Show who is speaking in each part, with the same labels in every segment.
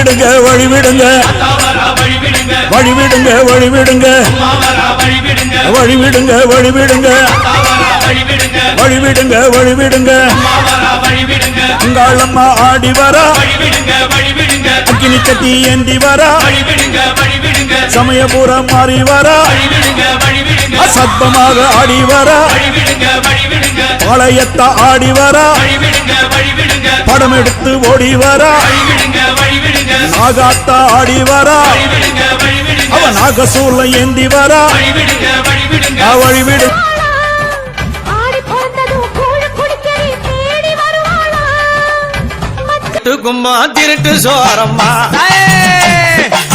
Speaker 1: வழிவிடுங்க வழிவிடுங்க வழிவிடுங்க வழிவிடுங்க வழிவிடுங்க வழிவிடுங்க வழிவிடுங்க வழிவிடுங்க அங்காளம்மா ஆடி வரா அக்கினி சட்டி ஏந்தி வரா சமயபுரம் மாறி வரா சத்தமாக ஆடி வரா பாளையத்த ஆடி வரா படம் எடுத்து ஓடி வரா நாகாத்தா ஆடி வரா அவ நாகசூல ஏந்தி வரா வழிவிடு
Speaker 2: கும்மா திருட்டு சோரம்மா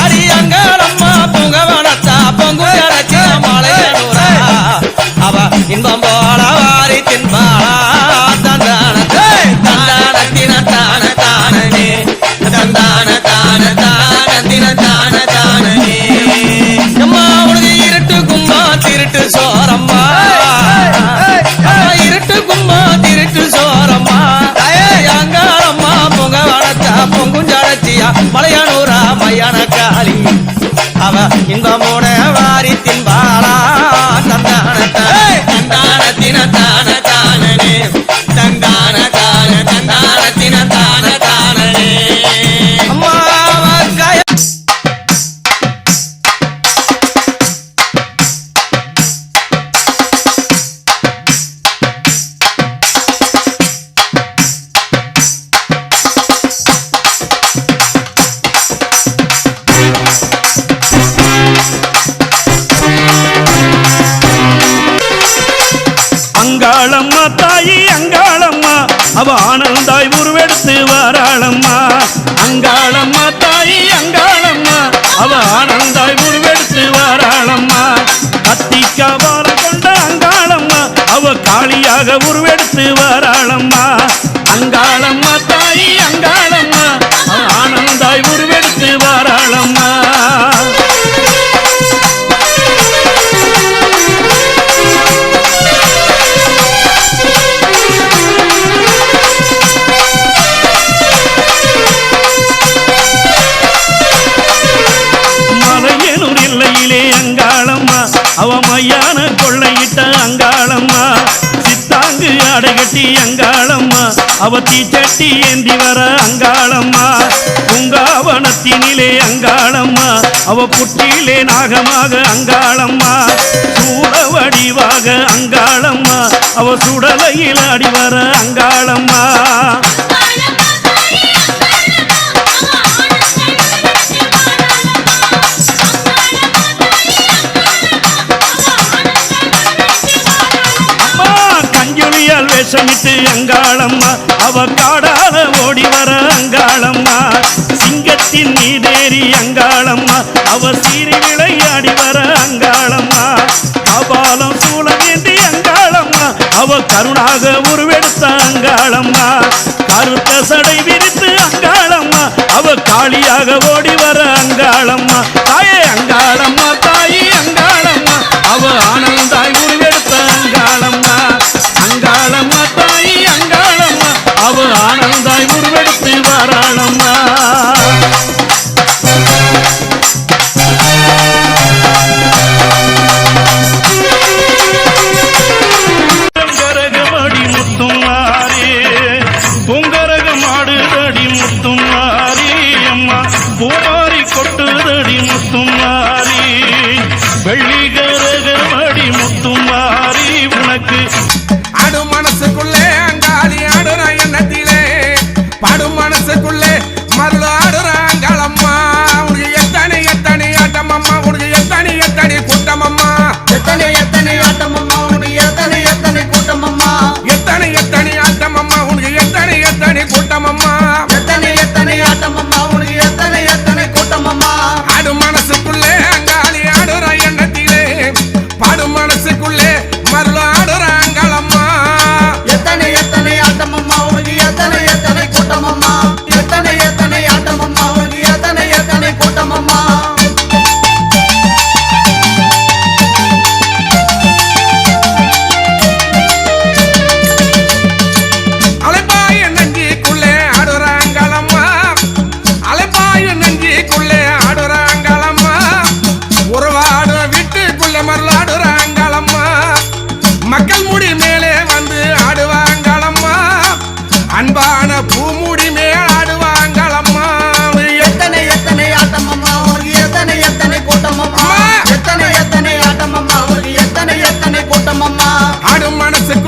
Speaker 2: அடியங்காளம்மா பொங்கவனத்தா பொங்கு அடைச்ச மலையனூரா அவ இன்பம் போல வாரி தின்பாளா தந்தான தந்தானத்தின தான தானே தந்தான தான தானத்தின தான தானே அம்மா உனது இருட்டு கும்மா திருட்டு சோரம்மா இருட்டு கும்மா திருட்டு சோரம்மா அங்காளம்மா பொங்கவனத்தா பொங்குஞ்சடச்சியா மலையனூரா மையான காளி அவ இன்பமோட வாரி தின்பாளா தந்தானத்தின தான தானே தந்தான தான தந்தானத்தின தான தானே அம்மா
Speaker 1: அங்காளம்மா தாயி அங்காளம்மா அவ ஆனந்தாய் உருவெடுத்து வாராளம்மா அங்காளம்மா தாயி அங்காளம்மா அவ ஆனந்தாய் உருவெடுத்து வாராளம்மா அத்திக்காவால கொண்ட அங்காளம்மா அவ காளியாக உருவெடுத்து வாராளம்மா அங்காளம்மா தாயி அங்காளம்மா அவ ஆனந்தாய் உருவெடுத்து வாராளம்மா அவ மையான கொள்ளையிட்ட அங்காளம்மா சித்தாங்கு அடைகட்டி அங்காளம்மா அவ தீச்சட்டி ஏந்தி வர அங்காளம்மா பூங்காவனத்தினிலே அங்காளம்மா அவ புற்றிலே நாகமாக அங்காளம்மா சூட வடிவாக அங்காளம்மா அவ சுடலையில் அடிவர அங்காளம்மா வேஷமிட்டு அங்காளம்மா அவ காடால ஓடி வர அங்காளம்மா சிங்கத்தின் மீதேறி அங்காளம்மா அவ சீறி விளையாடி வர அங்காளம்மா கபாலம் சூழமேந்தி அங்காளம்மா அவ கருணாக உருவெடுத்த அங்காளம்மா கருத்த சடை விரித்து அங்காளம்மா அவ காளியாக ஓடி வர அங்காளம்மா தாயே அங்காளம்மா தாயி அங்காளம்மா அவ ஆனந்தாய் உருவெடுத்த அங்காளம்மா அங்காளம்மா தாயி அங்காளம்மா அவ ஆனந்தாய் உருவெடுத்து வாராளம்மா பொங்கரகமடி முத்தும் மாறி பொங்கரகமாடுதடி முத்தும் மாறி அம்மா பூமாரி கொட்டுதடி முத்தும் மாறி வெள்ளிகரகமடி முத்தும் மாறி உனக்கு
Speaker 3: ஆடு மனசுக்குள்ளே அங்காளி ஆடுற எண்ணத்திலே பாடும் மனசுக்குள்ளே மருள் ஆடுற அங்காளம்மா உனக்கு எத்தனை எத்தனை ஆட்டமம்மா உனக்கு எத்தனை எத்தனை கூட்டமம்மா
Speaker 4: எத்தனை எத்தனை ஆட்டமம்மா உனக்கு எத்தனை எத்தனை கூட்டமம்மா
Speaker 3: எத்தனை எத்தனை ஆட்டமம்மா உனக்கு எத்தனை எத்தனை கூட்டமம்மா
Speaker 4: எத்தனை எத்தனை ஆட்டமம்மா உனக்கு எத்தனை எத்தனை கூட்டமம்மா
Speaker 3: ஆடு மனசுக்குள்ளே அங்காளி ஆடுற எண்ணத்திலே பாடும் மனசுக்குள்ளே மருள் ஆடுற அங்காளம்மா மனசு